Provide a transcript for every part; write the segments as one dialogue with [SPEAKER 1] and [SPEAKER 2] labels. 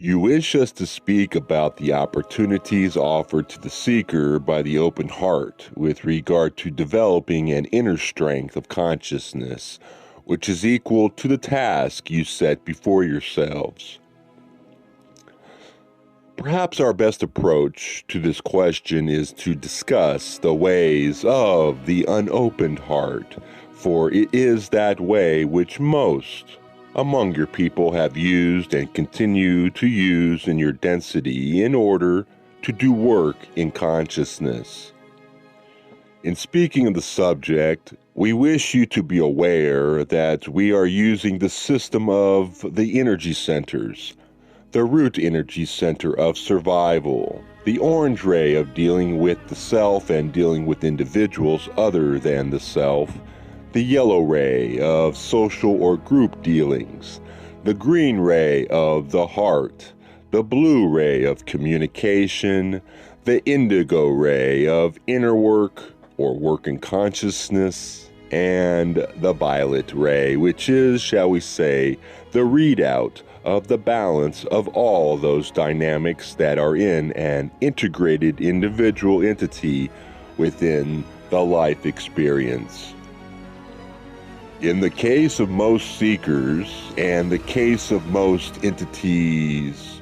[SPEAKER 1] You wish us to speak about the opportunities offered to the seeker by the open heart with regard to developing an inner strength of consciousness, which is equal to the task you set before yourselves. Perhaps our best approach to this question is to discuss the ways of the unopened heart, for it is that way which most among your people have used and continue to use in your density in order to do work in consciousness. In speaking of the subject, we wish you to be aware that we are using the system of the energy centers, the root energy center of survival, the orange ray of dealing with the self and dealing with individuals other than the self, the yellow ray of social or group dealings, the green ray of the heart, the blue ray of communication, the indigo ray of inner work or work in consciousness, and the violet ray, which is, shall we say, the readout of the balance of all those dynamics that are in an integrated individual entity within the life experience. In the case of most seekers, and the case of most entities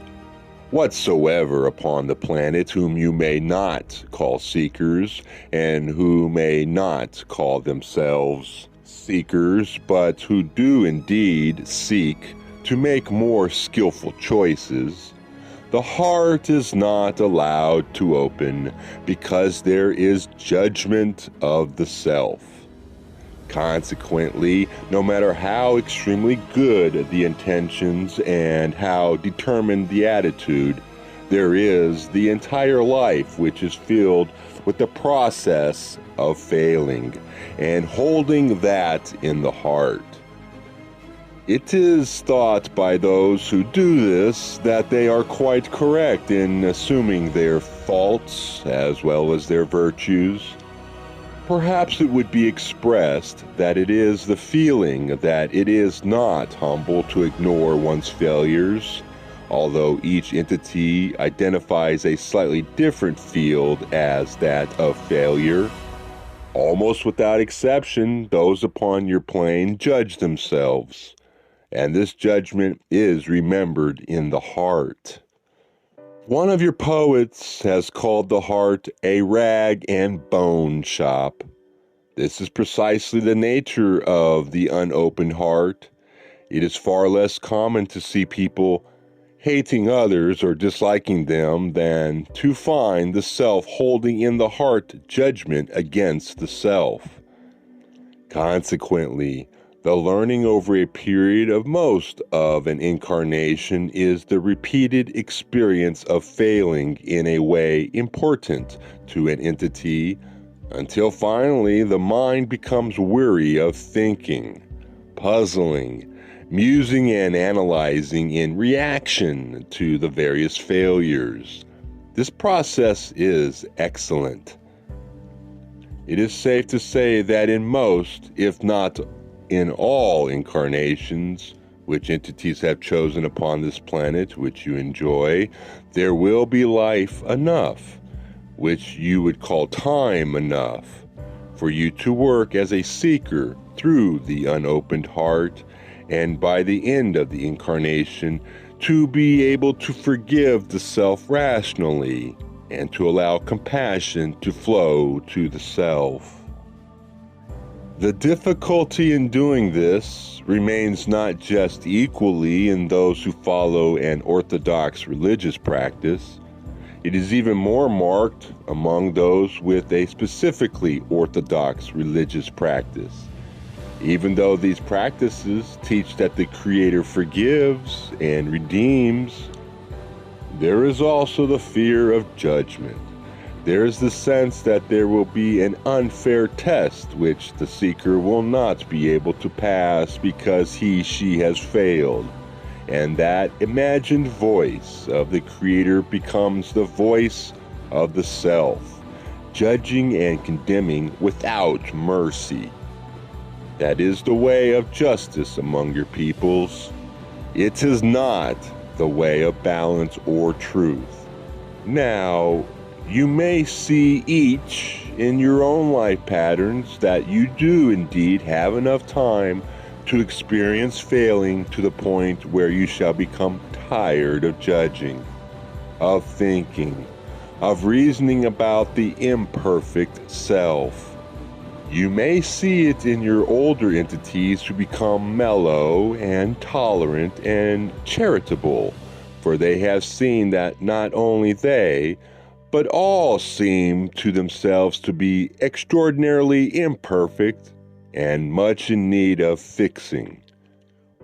[SPEAKER 1] whatsoever upon the planet whom you may not call seekers, and who may not call themselves seekers, but who do indeed seek to make more skillful choices, the heart is not allowed to open because there is judgment of the self. Consequently, no matter how extremely good the intentions and how determined the attitude, there is the entire life which is filled with the process of failing and holding that in the heart. It is thought by those who do this that they are quite correct in assuming their faults as well as their virtues. Perhaps it would be expressed that it is the feeling that it is not humble to ignore one's failures, although each entity identifies a slightly different field as that of failure. Almost without exception, those upon your plane judge themselves, and this judgment is remembered in the heart. One of your poets has called the heart a rag and bone shop. This is precisely the nature of the unopened heart. It is far less common to see people hating others or disliking them than to find the self holding in the heart judgment against the self. Consequently, the learning over a period of most of an incarnation is the repeated experience of failing in a way important to an entity until finally the mind becomes weary of thinking, puzzling, musing and analyzing in reaction to the various failures. This process is excellent. It is safe to say that in most, if not in all incarnations which entities have chosen upon this planet which you enjoy, there will be life enough, which you would call time enough, for you to work as a seeker through the unopened heart, and by the end of the incarnation to be able to forgive the self rationally and to allow compassion to flow to the self. The difficulty in doing this remains not just equally in those who follow an orthodox religious practice. It is even more marked among those with a specifically orthodox religious practice. Even though these practices teach that the Creator forgives and redeems, there is also the fear of judgment. There is the sense that there will be an unfair test which the seeker will not be able to pass because she has failed, and that imagined voice of the Creator becomes the voice of the self, judging and condemning without mercy. That is the way of justice among your peoples. It is not the way of balance or truth. Now, you may see each in your own life patterns that you do indeed have enough time to experience failing to the point where you shall become tired of judging, of thinking, of reasoning about the imperfect self. You may see it in your older entities who become mellow and tolerant and charitable, for they have seen that not only they, but all seem to themselves to be extraordinarily imperfect and much in need of fixing.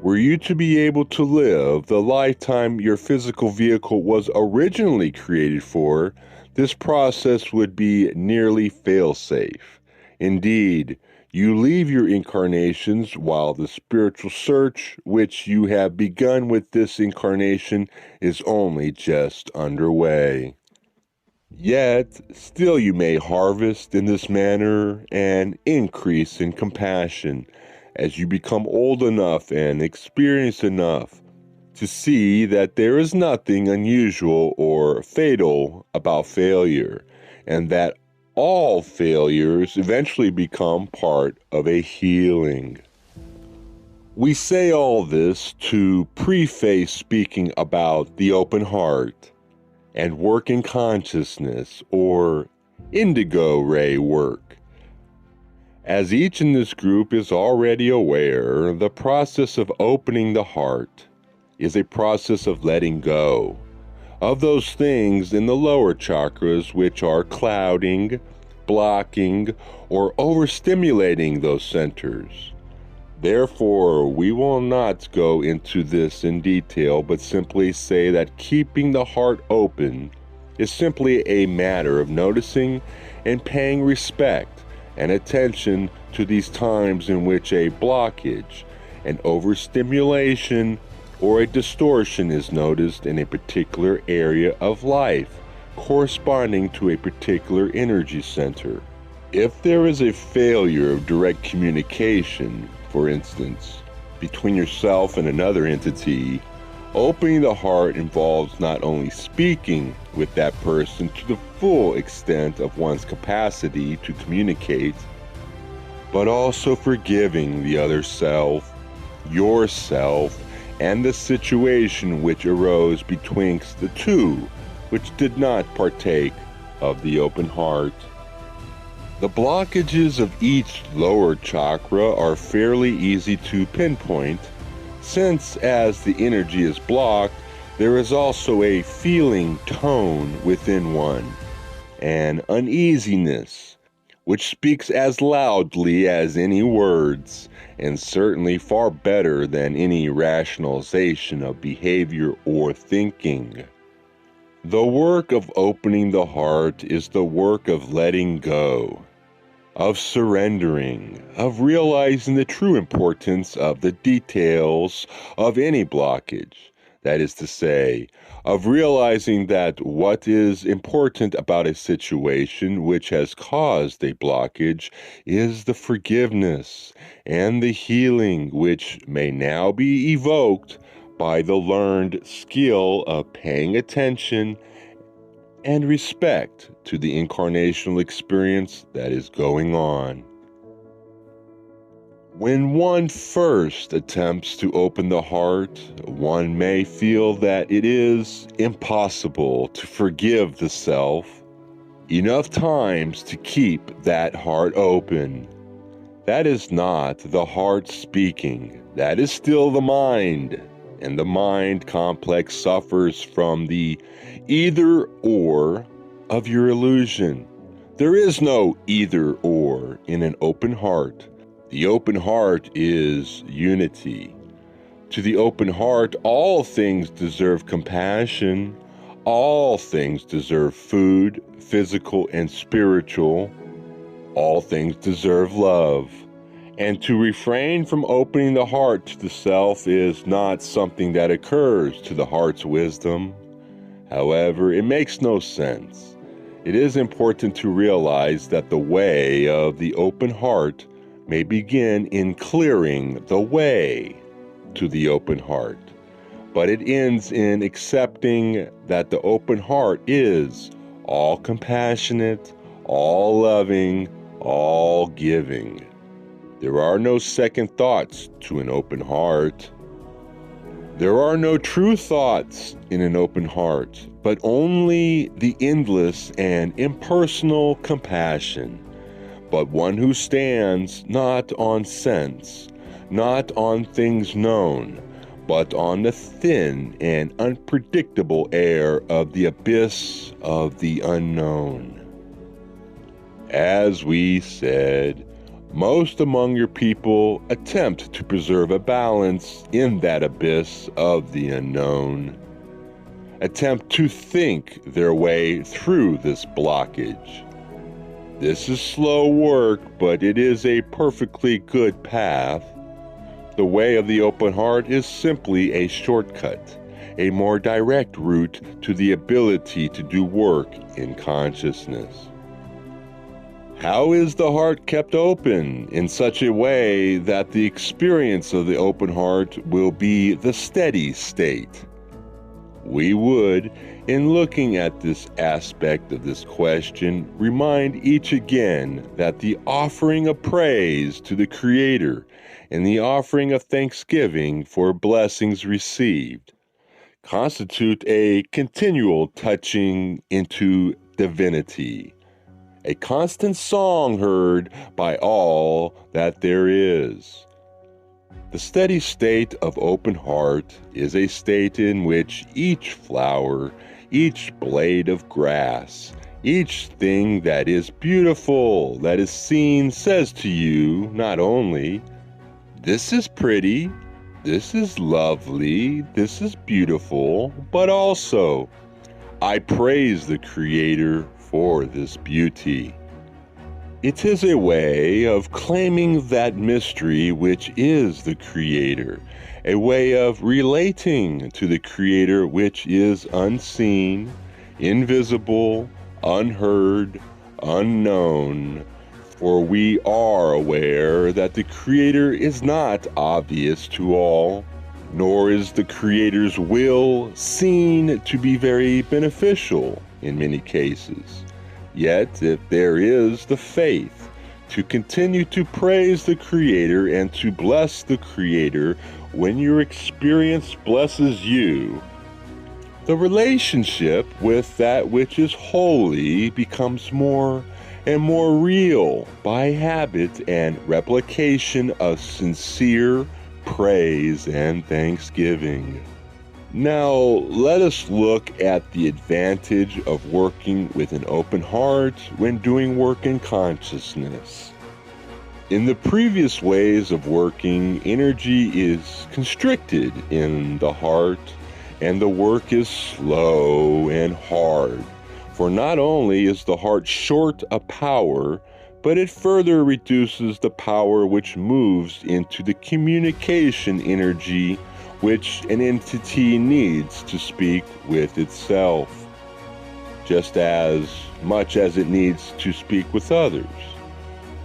[SPEAKER 1] Were you to be able to live the lifetime your physical vehicle was originally created for, this process would be nearly fail-safe. Indeed, you leave your incarnations while the spiritual search which you have begun with this incarnation is only just underway. Yet, still you may harvest in this manner an increase in compassion as you become old enough and experienced enough to see that there is nothing unusual or fatal about failure, and that all failures eventually become part of a healing. We say all this to preface speaking about the open heart and working consciousness, or indigo ray work. As each in this group is already aware, the process of opening the heart is a process of letting go of those things in the lower chakras which are clouding, blocking, or overstimulating those centers. Therefore, we will not go into this in detail, but simply say that keeping the heart open is simply a matter of noticing and paying respect and attention to these times in which a blockage, an overstimulation, or a distortion is noticed in a particular area of life, corresponding to a particular energy center. If there is a failure of direct communication, for instance, between yourself and another entity, opening the heart involves not only speaking with that person to the full extent of one's capacity to communicate, but also forgiving the other self, yourself, and the situation which arose betwixt the two which did not partake of the open heart. The blockages of each lower chakra are fairly easy to pinpoint, since as the energy is blocked, there is also a feeling tone within one, an uneasiness, which speaks as loudly as any words, and certainly far better than any rationalization of behavior or thinking. The work of opening the heart is the work of letting go, of surrendering, of realizing the true importance of the details of any blockage. That is to say, of realizing that what is important about a situation which has caused a blockage is the forgiveness and the healing which may now be evoked by the learned skill of paying attention and respect to the incarnational experience that is going on. When one first attempts to open the heart, one may feel that it is impossible to forgive the self enough times to keep that heart open. That is not the heart speaking, that is still the mind, and the mind complex suffers from the either or of your illusion. There is no either or in an open heart. The open heart is unity. To the open heart, all things deserve compassion. All things deserve food, physical and spiritual. All things deserve love. And to refrain from opening the heart to the self is not something that occurs to the heart's wisdom. However, it makes no sense. It is important to realize that the way of the open heart may begin in clearing the way to the open heart, but it ends in accepting that the open heart is all compassionate, all loving, all giving. There are no second thoughts to an open heart. There are no true thoughts in an open heart, but only the endless and impersonal compassion, but one who stands not on sense, not on things known, but on the thin and unpredictable air of the abyss of the unknown. As we said, most among your people attempt to preserve a balance in that abyss of the unknown, attempt to think their way through this blockage. This is slow work, but it is a perfectly good path. The way of the open heart is simply a shortcut, a more direct route to the ability to do work in consciousness. How is the heart kept open in such a way that the experience of the open heart will be the steady state? We would, in looking at this aspect of this question, remind each again that the offering of praise to the Creator and the offering of thanksgiving for blessings received constitute a continual touching into divinity, a constant song heard by all that there is. The steady state of open heart is a state in which each flower, each blade of grass, each thing that is beautiful, that is seen, says to you not only, "This is pretty, this is lovely, this is beautiful," but also, "I praise the Creator for this beauty." It is a way of claiming that mystery which is the Creator, a way of relating to the Creator which is unseen, invisible, unheard, unknown, for we are aware that the Creator is not obvious to all, nor is the Creator's will seen to be very beneficial in many cases. Yet, if there is the faith to continue to praise the Creator and to bless the Creator when your experience blesses you, the relationship with that which is holy becomes more and more real by habit and replication of sincere praise and thanksgiving. Now, let us look at the advantage of working with an open heart when doing work in consciousness. In the previous ways of working, energy is constricted in the heart, and the work is slow and hard. For not only is the heart short of power, but it further reduces the power which moves into the communication energy which an entity needs to speak with itself, just as much as it needs to speak with others.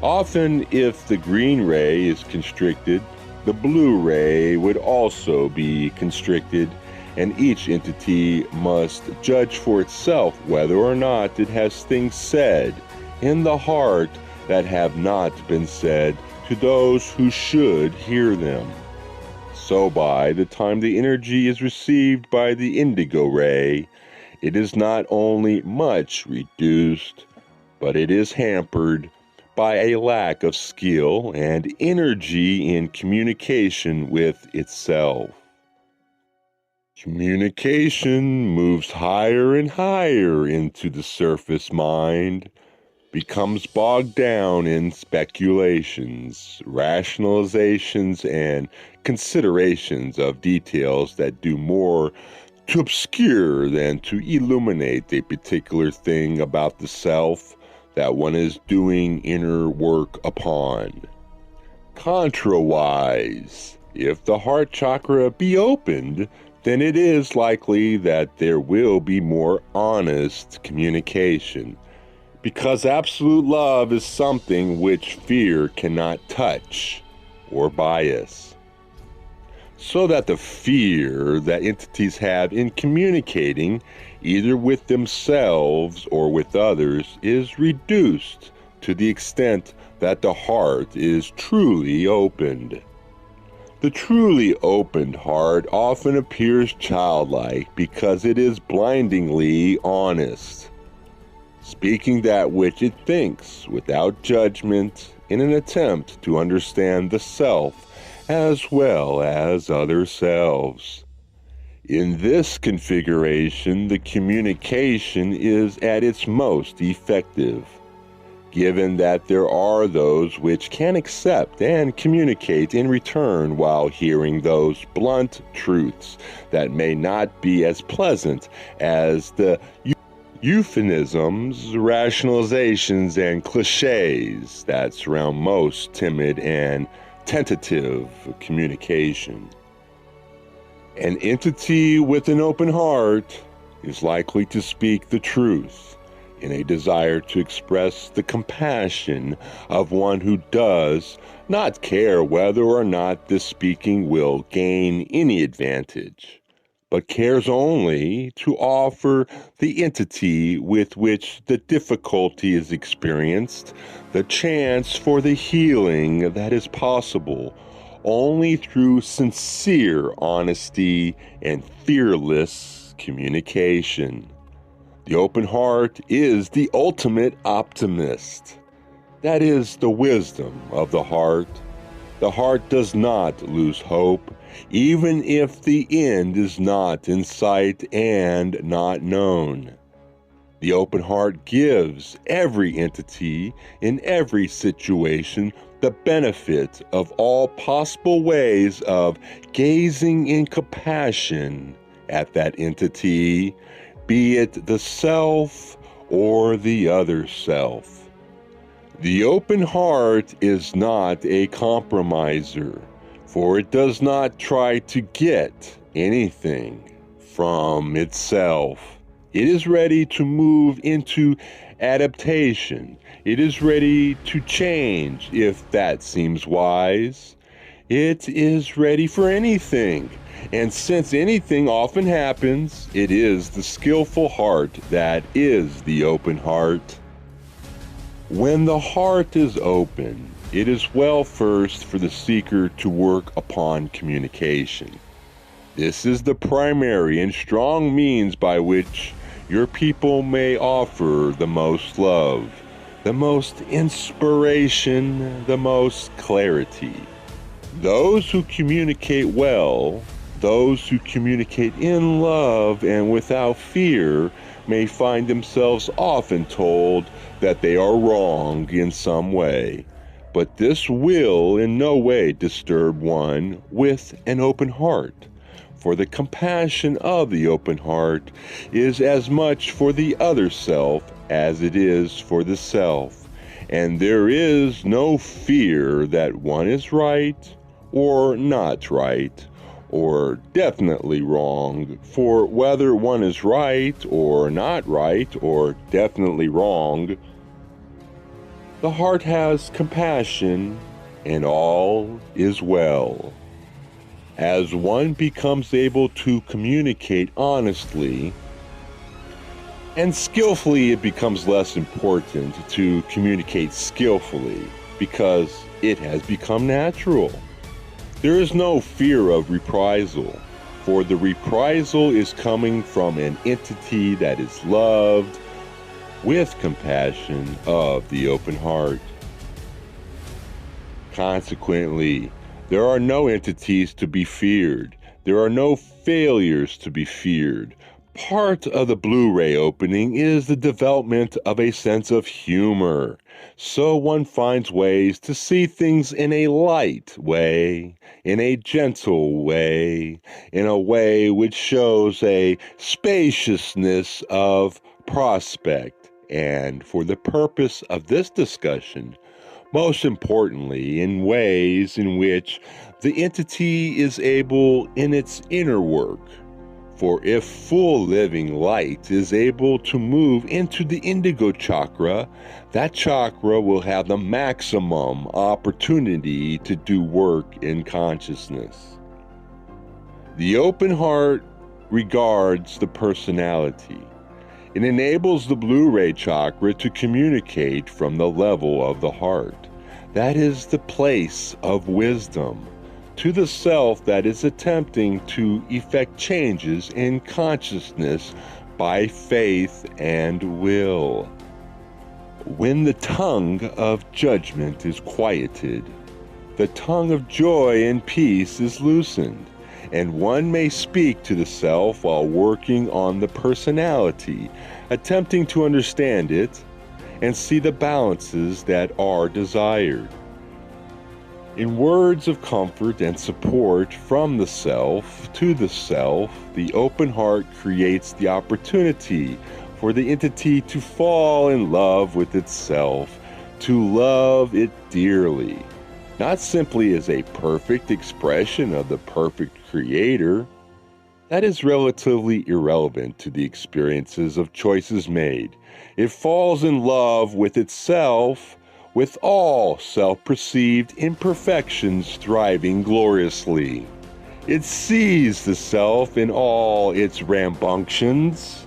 [SPEAKER 1] Often, if the green ray is constricted, the blue ray would also be constricted, and each entity must judge for itself whether or not it has things said in the heart that have not been said to those who should hear them. So by the time the energy is received by the indigo ray, it is not only much reduced, but it is hampered by a lack of skill and energy in communication with itself. Communication moves higher and higher into the surface mind, becomes bogged down in speculations, rationalizations, and considerations of details that do more to obscure than to illuminate a particular thing about the self that one is doing inner work upon. Contrawise, if the heart chakra be opened, then it is likely that there will be more honest communication, because absolute love is something which fear cannot touch or bias. so that the fear that entities have in communicating either with themselves or with others is reduced to the extent that the heart is truly opened. The truly opened heart often appears childlike because it is blindingly honest, speaking that which it thinks without judgment in an attempt to understand the self as well as other selves. In this configuration, the communication is at its most effective, given that there are those which can accept and communicate in return while hearing those blunt truths that may not be as pleasant as the euphemisms, rationalizations, and cliches that surround most timid and tentative communication. An entity with an open heart is likely to speak the truth in a desire to express the compassion of one who does not care whether or not the speaking will gain any advantage, but cares only to offer the entity with which the difficulty is experienced the chance for the healing that is possible only through sincere honesty and fearless communication. The open heart is the ultimate optimist. That is the wisdom of the heart. The heart does not lose hope, even if the end is not in sight and not known. The open heart gives every entity in every situation the benefit of all possible ways of gazing in compassion at that entity, be it the self or the other self. The open heart is not a compromiser, for it does not try to get anything from itself. It is ready to move into adaptation. It is ready to change if that seems wise. It is ready for anything. And since anything often happens, it is the skillful heart that is the open heart. When the heart is open, it is well first for the seeker to work upon communication. This is the primary and strong means by which your people may offer the most love, the most inspiration, the most clarity. Those who communicate well, those who communicate in love and without fear, may find themselves often told that they are wrong in some way. But this will in no way disturb one with an open heart. For the compassion of the open heart is as much for the other self as it is for the self, and there is no fear that one is right or not right, or definitely wrong, for whether one is right or not right or definitely wrong, the heart has compassion and all is well. As one becomes able to communicate honestly and skillfully, it becomes less important to communicate skillfully because it has become natural. There is no fear of reprisal, for the reprisal is coming from an entity that is loved with compassion of the open heart. Consequently, there are no entities to be feared. There are no failures to be feared. Part of the Blu-ray opening is the development of a sense of humor. So one finds ways to see things in a light way, in a gentle way, in a way which shows a spaciousness of prospect. And for the purpose of this discussion, most importantly, in ways in which the entity is able in its inner work. For if full living light is able to move into the Indigo chakra, that chakra will have the maximum opportunity to do work in consciousness. The open heart regards the personality. It enables the blue ray chakra to communicate from the level of the heart. That is the place of wisdom, to the self that is attempting to effect changes in consciousness by faith and will. When the tongue of judgment is quieted, the tongue of joy and peace is loosened, and one may speak to the self while working on the personality, attempting to understand it and see the balances that are desired. In words of comfort and support from the self to the self, the open heart creates the opportunity for the entity to fall in love with itself, to love it dearly, not simply as a perfect expression of the perfect creator. That is relatively irrelevant to the experiences of choices made. It falls in love with itself, with all self-perceived imperfections thriving gloriously. It sees the self in all its rambunctions,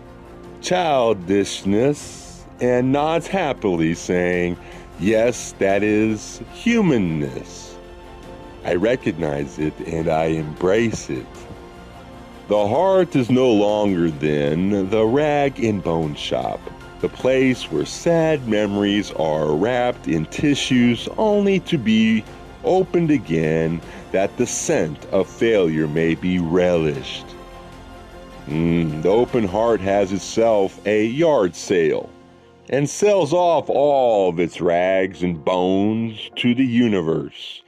[SPEAKER 1] childishness, and nods happily, saying, "Yes, that is humanness. I recognize it and I embrace it." The heart is no longer then the rag and bone shop, the place where sad memories are wrapped in tissues only to be opened again that the scent of failure may be relished. The open heart has itself a yard sale and sells off all of its rags and bones to the universe,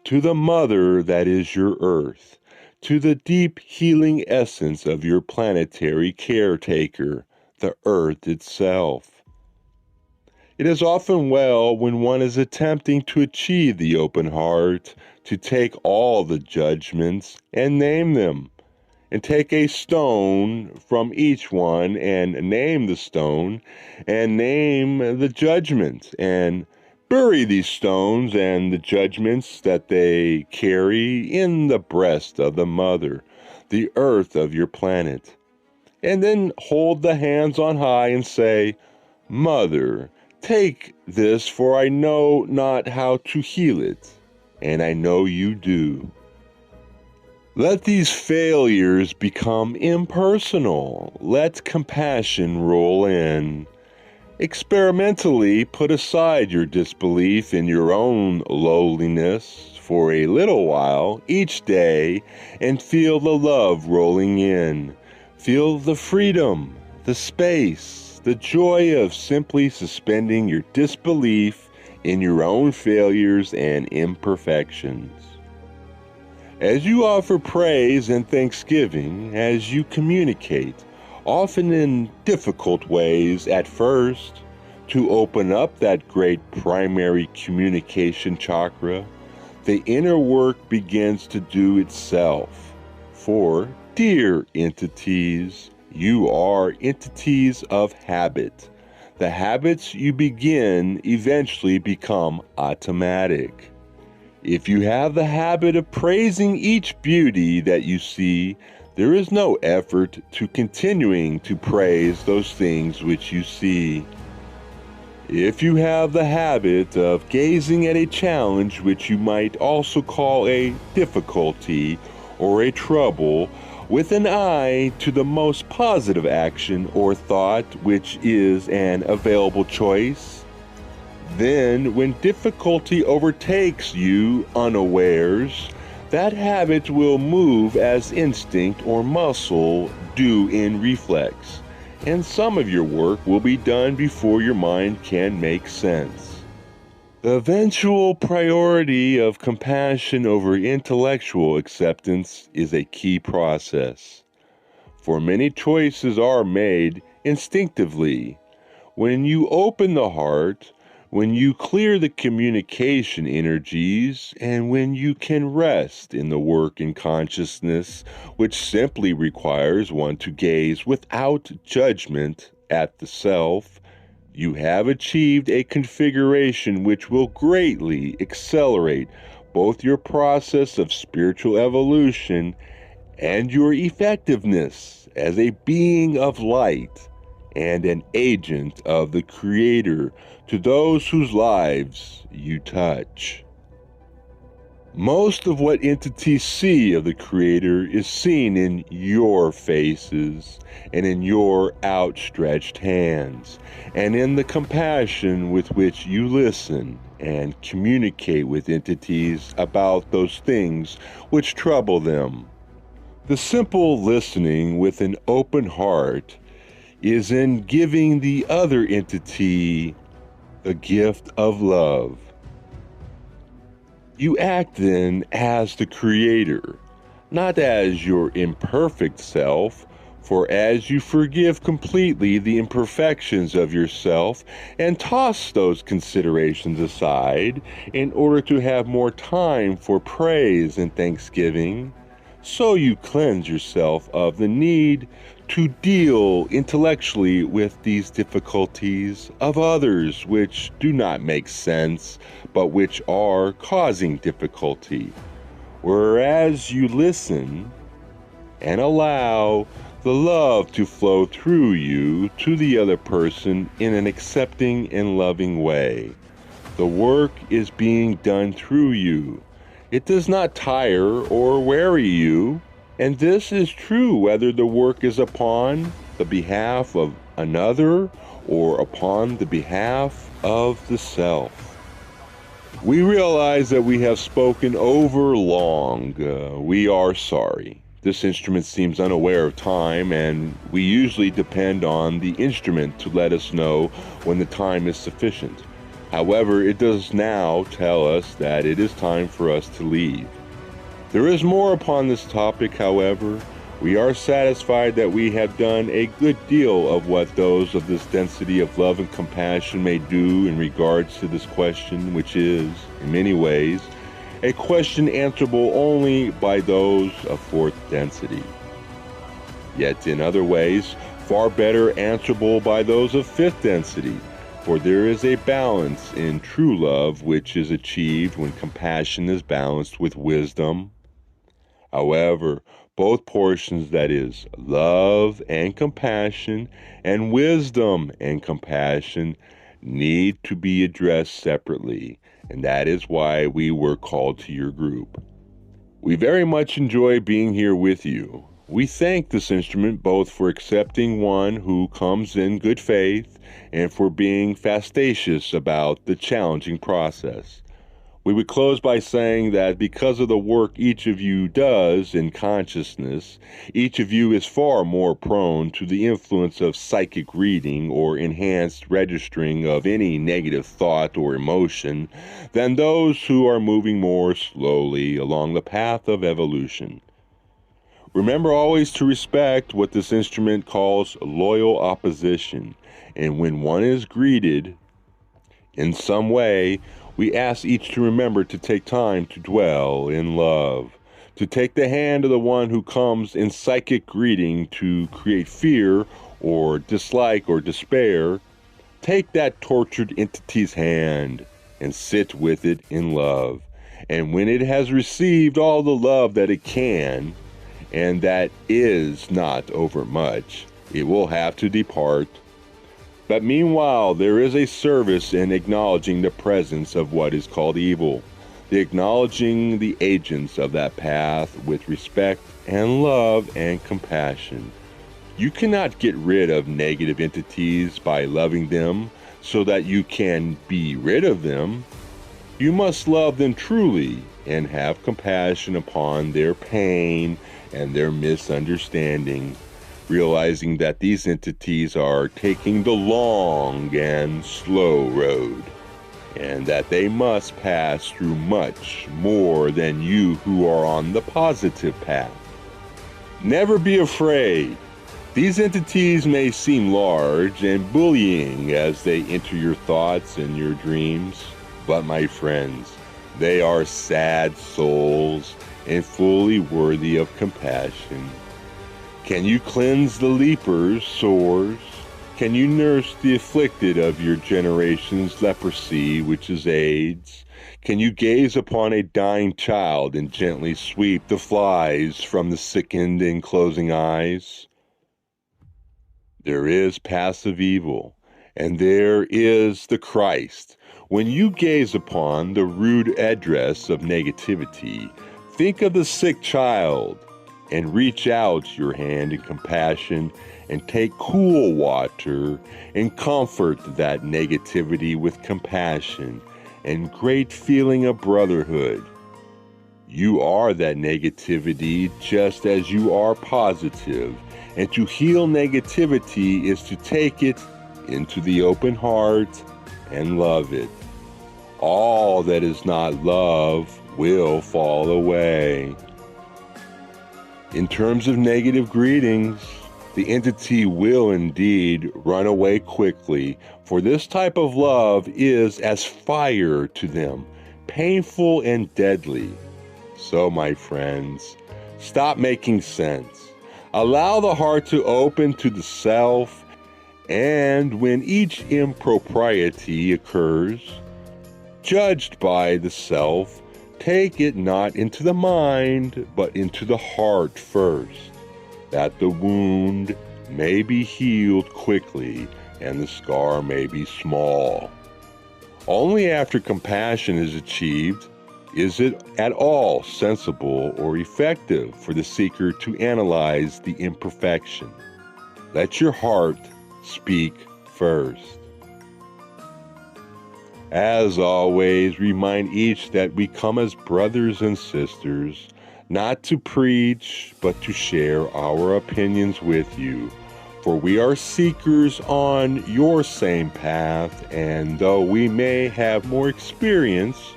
[SPEAKER 1] to the mother that is your earth, to the deep healing essence of your planetary caretaker, the earth itself. It is often well when one is attempting to achieve the open heart to take all the judgments and name them, and take a stone from each one and name the stone and name the judgment, and bury these stones and the judgments that they carry in the breast of the mother, the earth of your planet. And then hold the hands on high and say, "Mother, take this, for I know not how to heal it, and I know you do." Let these failures become impersonal. Let compassion roll in. Experimentally put aside your disbelief in your own lowliness for a little while each day and feel the love rolling in. Feel the freedom, the space, the joy of simply suspending your disbelief in your own failures and imperfections. As you offer praise and thanksgiving, as you communicate, often in difficult ways at first, to open up that great primary communication chakra, the inner work begins to do itself. For, dear entities, you are entities of habit. The habits you begin eventually become automatic. If you have the habit of praising each beauty that you see, there is no effort to continuing to praise those things which you see. If you have the habit of gazing at a challenge which you might also call a difficulty or a trouble, with an eye to the most positive action or thought which is an available choice, then when difficulty overtakes you unawares, that habit will move as instinct or muscle do in reflex, and some of your work will be done before your mind can make sense. The eventual priority of compassion over intellectual acceptance is a key process, for many choices are made instinctively. When you open the heart, when you clear the communication energies, and when you can rest in the work in consciousness, which simply requires one to gaze without judgment at the self, you have achieved a configuration which will greatly accelerate both your process of spiritual evolution and your effectiveness as a being of light and an agent of the Creator to those whose lives you touch. Most of what entities see of the Creator is seen in your faces and in your outstretched hands, and in the compassion with which you listen and communicate with entities about those things which trouble them. The simple listening with an open heart is in giving the other entity the gift of love. You act then as the Creator, not as your imperfect self, for as you forgive completely the imperfections of yourself and toss those considerations aside in order to have more time for praise and thanksgiving, so you cleanse yourself of the need to deal intellectually with these difficulties of others which do not make sense, but which are causing difficulty. Whereas you listen and allow the love to flow through you to the other person in an accepting and loving way. The work is being done through you. It does not tire or weary you, and this is true whether the work is upon the behalf of another or upon the behalf of the self. We realize that we have spoken over long. We are sorry. This instrument seems unaware of time, and we usually depend on the instrument to let us know when the time is sufficient. However, it does now tell us that it is time for us to leave. There is more upon this topic, however. We are satisfied that we have done a good deal of what those of this density of love and compassion may do in regards to this question, which is, in many ways, a question answerable only by those of fourth density. Yet in other ways, far better answerable by those of fifth density. For there is a balance in true love which is achieved when compassion is balanced with wisdom. However, both portions, that is, love and compassion, and wisdom and compassion, need to be addressed separately, and that is why we were called to your group. We very much enjoy being here with you. We thank this instrument both for accepting one who comes in good faith and for being fastidious about the challenging process. We would close by saying that because of the work each of you does in consciousness, each of you is far more prone to the influence of psychic reading or enhanced registering of any negative thought or emotion than those who are moving more slowly along the path of evolution. Remember always to respect what this instrument calls loyal opposition, and when one is greeted in some way, we ask each to remember to take time to dwell in love, to take the hand of the one who comes in psychic greeting to create fear or dislike or despair. Take that tortured entity's hand and sit with it in love. And when it has received all the love that it can, and that is not overmuch, it will have to depart. But meanwhile, there is a service in acknowledging the presence of what is called evil, the acknowledging the agents of that path with respect and love and compassion. You cannot get rid of negative entities by loving them so that you can be rid of them. You must love them truly and have compassion upon their pain and their misunderstanding, realizing that these entities are taking the long and slow road, and that they must pass through much more than you who are on the positive path. Never be afraid. These entities may seem large and bullying as they enter your thoughts and your dreams, but my friends, they are sad souls and fully worthy of compassion. Can you cleanse the leapers' sores? Can you nurse the afflicted of your generation's leprosy, which is AIDS? Can you gaze upon a dying child and gently sweep the flies from the sickened and closing eyes? There is passive evil, and there is the Christ. When you gaze upon the rude address of negativity, think of the sick child and reach out your hand in compassion and take cool water and comfort that negativity with compassion and great feeling of brotherhood. You are that negativity just as you are positive, and to heal negativity is to take it into the open heart and love it. All that is not love will fall away. In terms of negative greetings, the entity will indeed run away quickly, for this type of love is as fire to them, painful and deadly. So, my friends, stop making sense. Allow the heart to open to the self, and when each impropriety occurs, judged by the self, take it not into the mind, but into the heart first, that the wound may be healed quickly and the scar may be small. Only after compassion is achieved is it at all sensible or effective for the seeker to analyze the imperfection. Let your heart speak first. As always, remind each that we come as brothers and sisters, not to preach, but to share our opinions with you. For we are seekers on your same path, and though we may have more experience,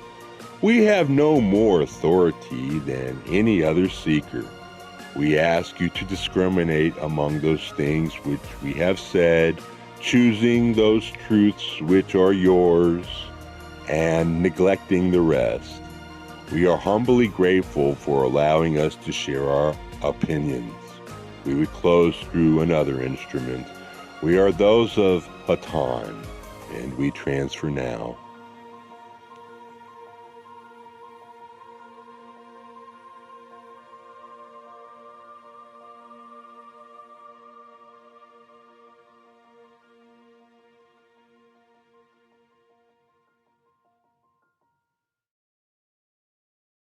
[SPEAKER 1] we have no more authority than any other seeker. We ask you to discriminate among those things which we have said, choosing those truths which are yours, and neglecting the rest. We are humbly grateful for allowing us to share our opinions. We would close through another instrument. We are those of Hatonn, and we transfer now.